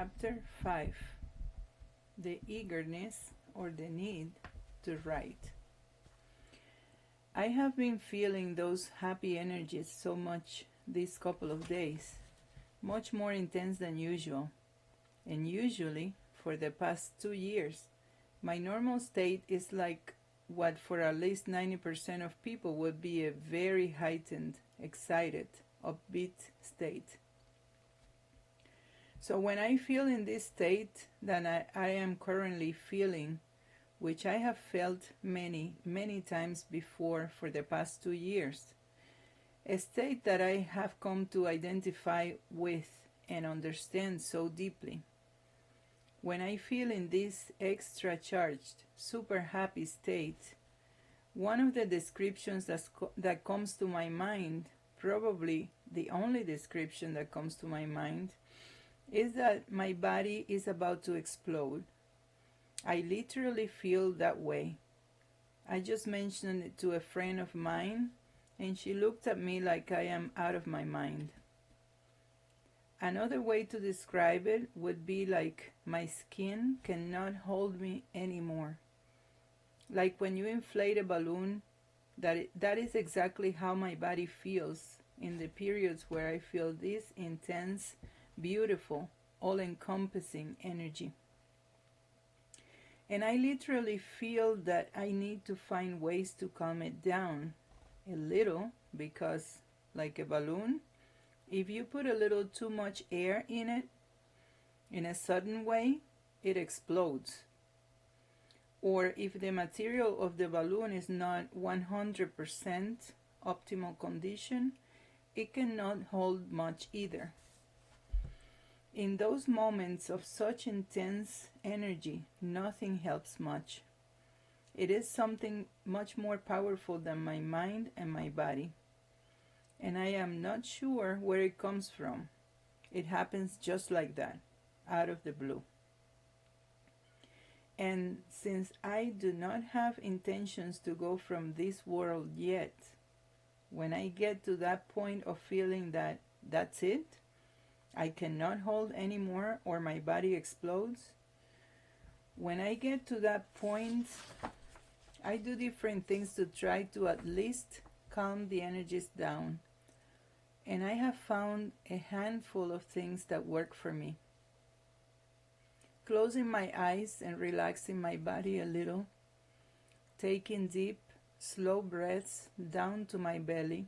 Chapter 5, The Eagerness or the Need to Write. I have been feeling those happy energies so much these couple of days, much more intense than usual. And usually, for the past 2 years, my normal state is like what for at least 90% of people would be a very heightened, excited, upbeat state. So when I feel in this state that I am currently feeling, which I have felt many, many times before for the past 2 years, a state that I have come to identify with and understand so deeply. When I feel in this extra charged, super happy state, one of the descriptions that comes to my mind, probably the only description that comes to my mind, is that my body is about to explode. I literally feel that way. I just mentioned it to a friend of mine, and she looked at me like I am out of my mind. Another way to describe it would be like my skin cannot hold me anymore. Like when you inflate a balloon, that is exactly how my body feels in the periods where I feel this intense, beautiful, all-encompassing energy. And I literally feel that I need to find ways to calm it down a little because, like a balloon, if you put a little too much air in it, in a sudden way, it explodes. Or if the material of the balloon is not 100% optimal condition, it cannot hold much either. In those moments of such intense energy, nothing helps much. It is something much more powerful than my mind and my body. And I am not sure where it comes from. It happens just like that, out of the blue. And since I do not have intentions to go from this world yet, when I get to that point of feeling that that's it, I cannot hold anymore or my body explodes, when I get to that point, I do different things to try to at least calm the energies down. And I have found a handful of things that work for me. Closing my eyes and relaxing my body a little, taking deep, slow breaths down to my belly,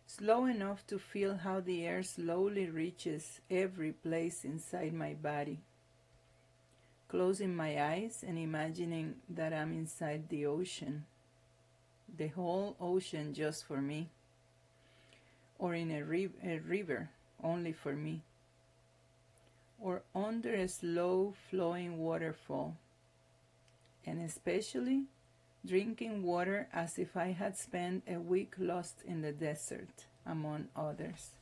slow enough to feel how the air slowly reaches every place inside my body. Closing my eyes and imagining that I'm inside the ocean, the whole ocean just for me, or in a river only for me, or under a slow flowing waterfall, and especially drinking water as if I had spent a week lost in the desert, among others.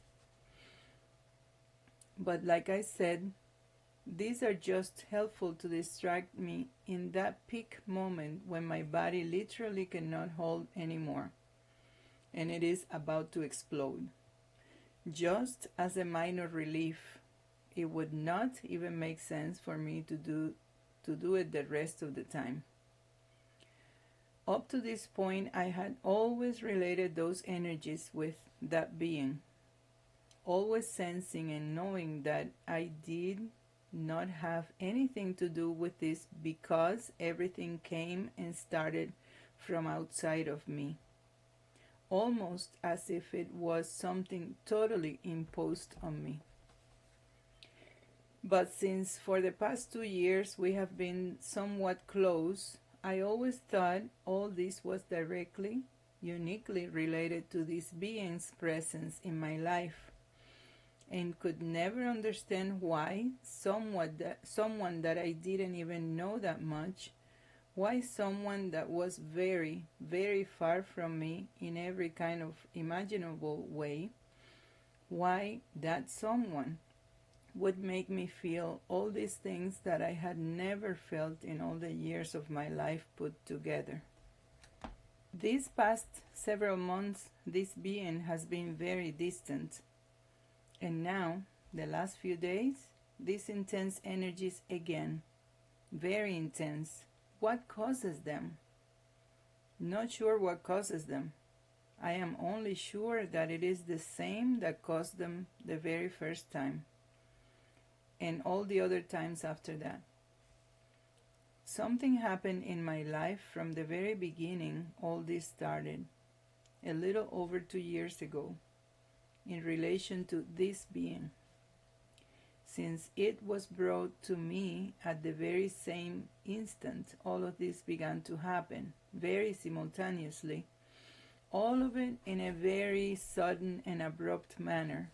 But like I said, these are just helpful to distract me in that peak moment when my body literally cannot hold anymore, and it is about to explode. Just as a minor relief, it would not even make sense for me to do it the rest of the time. Up to this point, I had always related those energies with that being, always sensing and knowing that I did not have anything to do with this because everything came and started from outside of me, almost as if it was something totally imposed on me. But since for the past 2 years we have been somewhat close, I always thought all this was directly, uniquely related to this being's presence in my life, and could never understand why someone that I didn't even know that much, why someone that was very, very far from me in every kind of imaginable way, why that someone would make me feel all these things that I had never felt in all the years of my life put together. These past several months, this being has been very distant. And now, the last few days, these intense energies again. Very intense. What causes them? Not sure what causes them. I am only sure that it is the same that caused them the very first time, and all the other times after that. Something happened in my life from the very beginning all this started, a little over 2 years ago, in relation to this being. Since it was brought to me at the very same instant, all of this began to happen, very simultaneously, all of it in a very sudden and abrupt manner.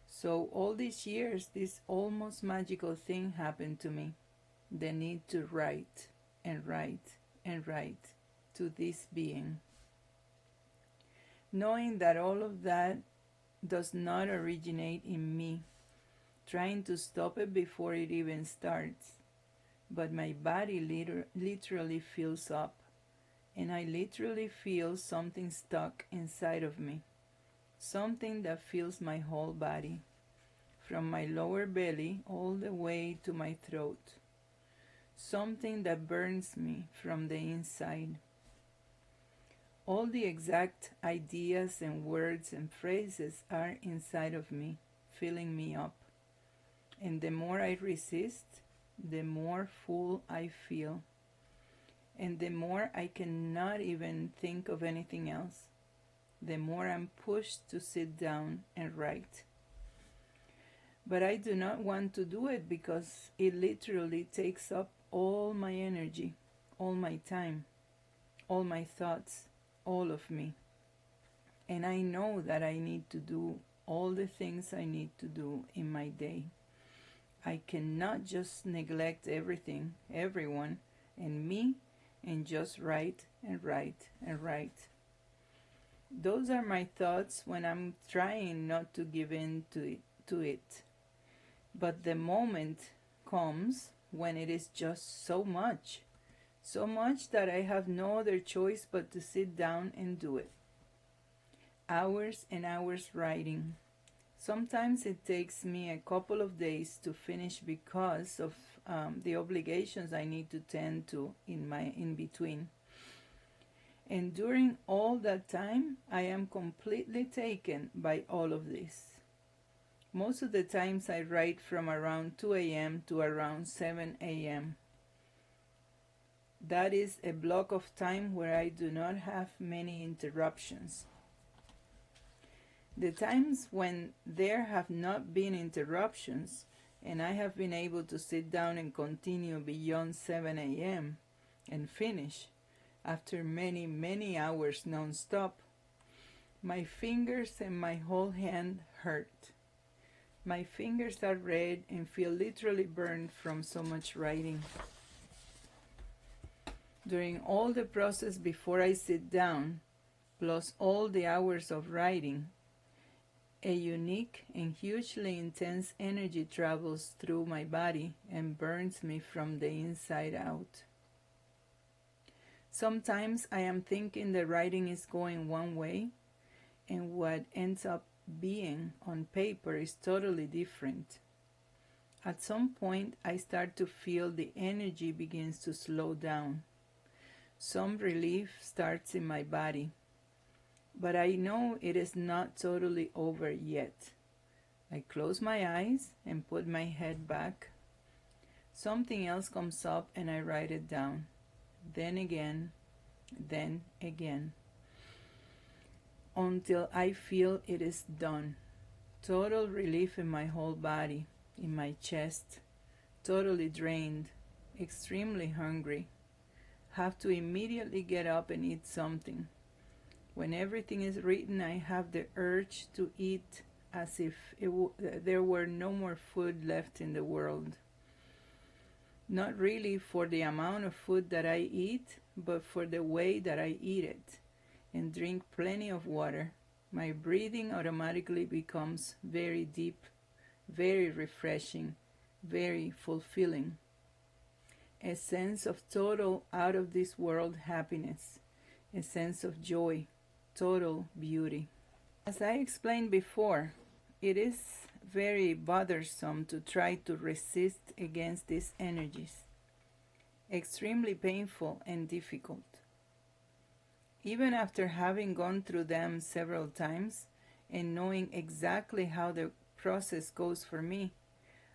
So all these years, this almost magical thing happened to me, the need to write and write and write to this being. Knowing that all of that does not originate in me, trying to stop it before it even starts, but my body literally fills up, and I literally feel something stuck inside of me, something that fills my whole body, from my lower belly all the way to my throat, something that burns me from the inside. All the exact ideas and words and phrases are inside of me, filling me up. And the more I resist, the more full I feel. And the more I cannot even think of anything else, the more I'm pushed to sit down and write. But I do not want to do it because it literally takes up all my energy, all my time, all my thoughts, all of me. And I know that I need to do all the things I need to do in my day. I cannot just neglect everything, everyone, and me, and just write and write and write. Those are my thoughts when I'm trying not to give in to it. But the moment comes when it is just so much that I have no other choice but to sit down and do it. Hours and hours writing. Sometimes it takes me a couple of days to finish because of the obligations I need to tend to in between. And during all that time, I am completely taken by all of this. Most of the times I write from around 2 a.m. to around 7 a.m. That is a block of time where I do not have many interruptions. The times when there have not been interruptions and I have been able to sit down and continue beyond 7 a.m. and finish after many, many hours non-stop, my fingers and my whole hand hurt. My fingers are red and feel literally burned from so much writing. During all the process before I sit down, plus all the hours of writing, a unique and hugely intense energy travels through my body and burns me from the inside out. Sometimes I am thinking the writing is going one way, and what ends up being on paper is totally different. At some point, I start to feel the energy begins to slow down. Some relief starts in my body, but I know it is not totally over yet. I close my eyes and put my head back. Something else comes up and I write it down. Then again, until I feel it is done. Total relief in my whole body, in my chest, totally drained, extremely hungry. Have to immediately get up and eat something. When everything is written, I have the urge to eat as if there were no more food left in the world. Not really for the amount of food that I eat, but for the way that I eat it, and drink plenty of water. My breathing automatically becomes very deep, very refreshing, very fulfilling. A sense of total out of this world happiness, a sense of joy, total beauty. As I explained before, it is very bothersome to try to resist against these energies. Extremely painful and difficult. Even after having gone through them several times and knowing exactly how the process goes for me,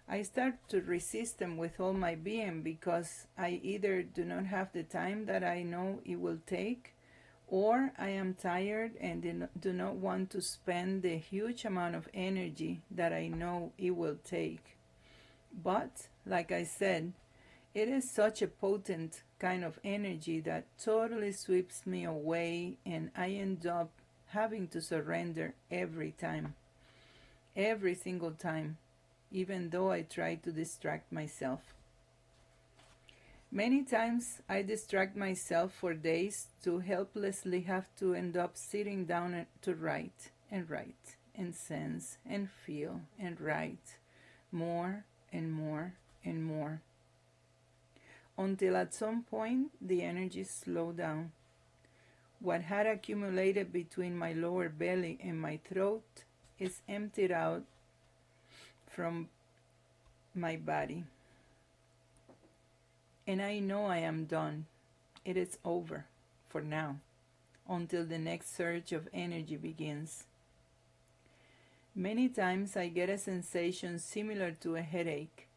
I start to resist them with all my being because I either do not have the time that I know it will take, or I am tired and do not want to spend the huge amount of energy that I know it will take. But, like I said, it is such a potent kind of energy that totally sweeps me away, and I end up having to surrender every time. Every single time, even though I try to distract myself. Many times I distract myself for days to helplessly have to end up sitting down to write and sense and feel and write more and more and more, until at some point the energy slowed down. What had accumulated between my lower belly and my throat is emptied out from my body. And I know I am done. It is over for now, until the next surge of energy begins. Many times I get a sensation similar to a headache,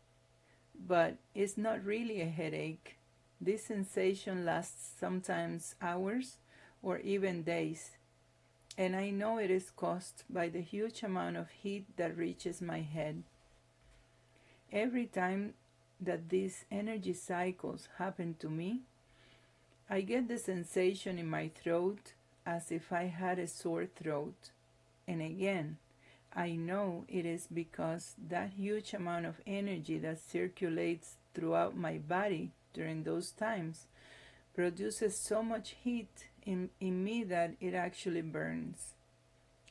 but it's not really a headache. This sensation lasts sometimes hours or even days, and I know it is caused by the huge amount of heat that reaches my head. Every time that these energy cycles happen to me, I get the sensation in my throat as if I had a sore throat. And again, I know it is because that huge amount of energy that circulates throughout my body during those times produces so much heat in me that it actually burns.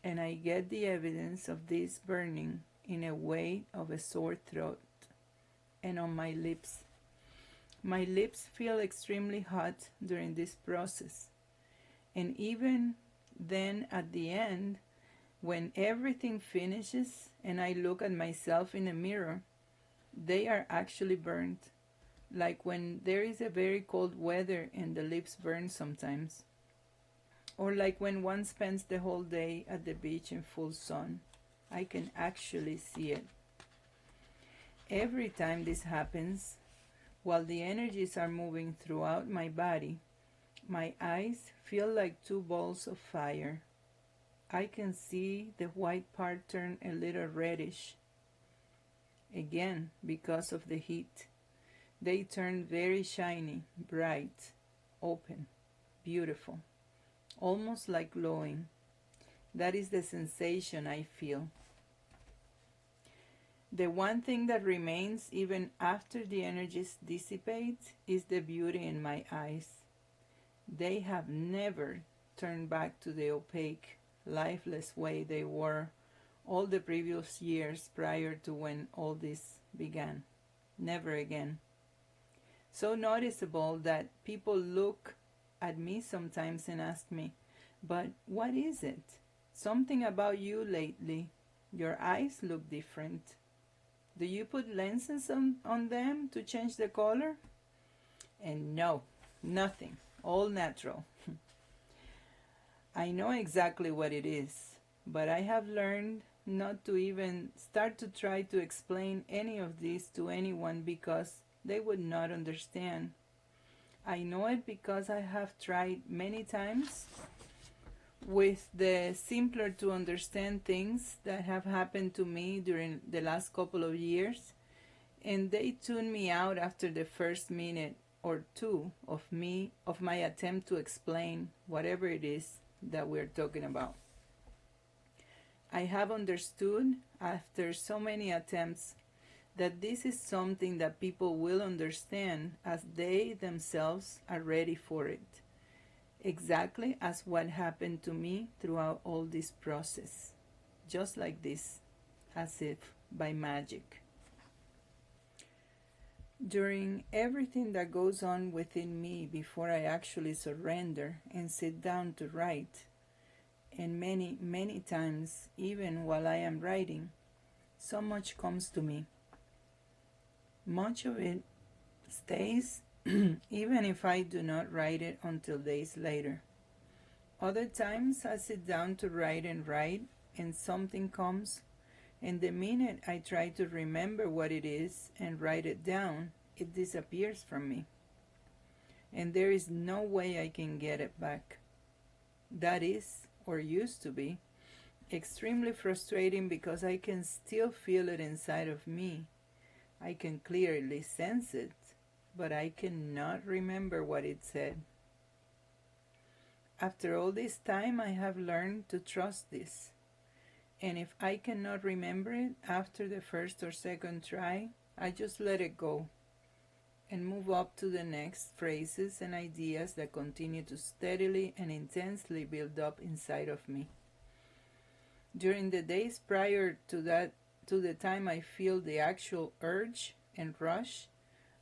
And I get the evidence of this burning in a way of a sore throat and on my lips. My lips feel extremely hot during this process. And even then at the end, when everything finishes and I look at myself in a mirror, they are actually burnt, like when there is a very cold weather and the lips burn sometimes, or like when one spends the whole day at the beach in full sun. I can actually see it. Every time this happens, while the energies are moving throughout my body, my eyes feel like two balls of fire. I can see the white part turn a little reddish. Again, because of the heat. They turn very shiny, bright, open, beautiful, almost like glowing. That is the sensation I feel. The one thing that remains even after the energies dissipate is the beauty in my eyes. They have never turned back to the opaque, lifeless way they were all the previous years prior to when all this began. Never again. So noticeable that people look at me sometimes and ask me, "But what is it? Something about you lately. Your eyes look different. Do you put lenses on them to change the color?" And no, nothing. All natural. I know exactly what it is, but I have learned not to even start to try to explain any of this to anyone because they would not understand. I know it because I have tried many times with the simpler to understand things that have happened to me during the last couple of years, and they tune me out after the first minute or two of my attempt to explain whatever it is that we're talking about. I have understood after so many attempts that this is something that people will understand as they themselves are ready for it. Exactly as what happened to me throughout all this process. Just like this, as if by magic. During everything that goes on within me before I actually surrender and sit down to write, and many, many times even while I am writing, So much comes to me. Much of it stays even if I do not write it until days later. Other times I sit down to write, and something comes, and the minute I try to remember what it is and write it down, it disappears from me. And there is no way I can get it back. That is, or used to be, extremely frustrating because I can still feel it inside of me. I can clearly sense it, but I cannot remember what it said. After all this time, I have learned to trust this. And if I cannot remember it after the first or second try, I just let it go and move up to the next phrases and ideas that continue to steadily and intensely build up inside of me. During the days prior to the time I feel the actual urge and rush,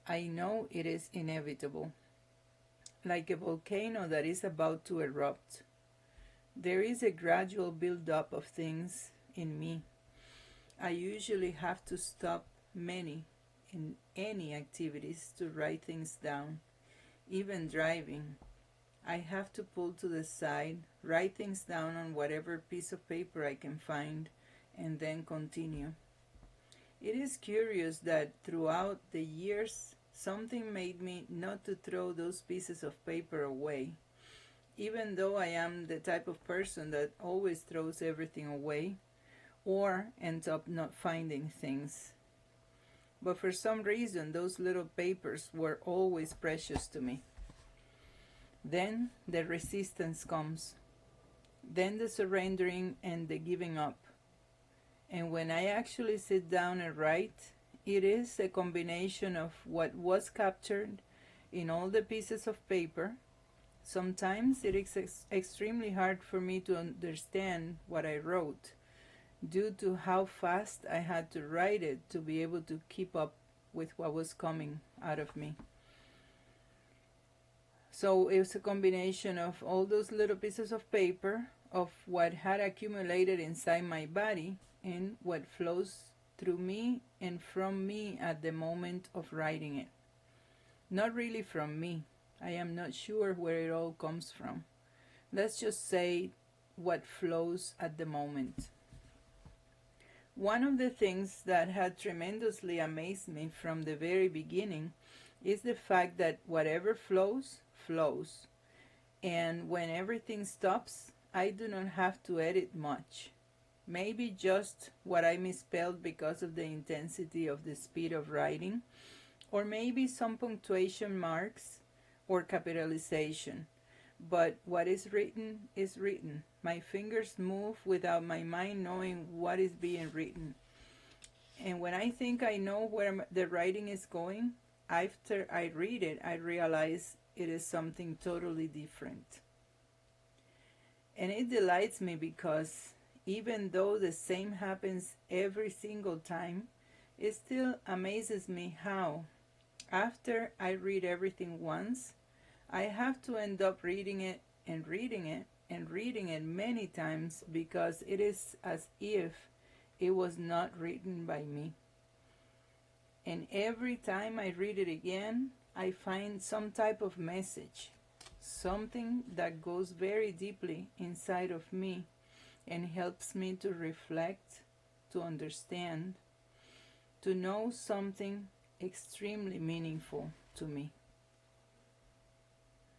I know it is inevitable. Like a volcano that is about to erupt. There is a gradual build-up of things in me. I usually have to stop many in any activities to write things down. Even driving, I have to pull to the side, write things down on whatever piece of paper I can find, and then continue. It is curious that throughout the years, something made me not to throw those pieces of paper away. Even though I am the type of person that always throws everything away or ends up not finding things. But for some reason, those little papers were always precious to me. Then the resistance comes. Then the surrendering and the giving up. And when I actually sit down and write, it is a combination of what was captured in all the pieces of paper. Sometimes it is extremely hard for me to understand what I wrote due to how fast I had to write it to be able to keep up with what was coming out of me. So it was a combination of all those little pieces of paper, of what had accumulated inside my body, and what flows through me and from me at the moment of writing it. Not really from me. I am not sure where it all comes from. Let's just say what flows at the moment. One of the things that had tremendously amazed me from the very beginning is the fact that whatever flows, flows. And when everything stops, I do not have to edit much. Maybe just what I misspelled because of the intensity of the speed of writing, or maybe some punctuation marks or capitalization. But what is written is written. My fingers move without my mind knowing what is being written. And when I think I know where the writing is going, after I read it, I realize it is something totally different. And it delights me because even though the same happens every single time, it still amazes me how, after I read everything once, I have to end up reading it and reading it and reading it many times because it is as if it was not written by me. And every time I read it again, I find some type of message, something that goes very deeply inside of me and helps me to reflect, to understand, to know something extremely meaningful to me.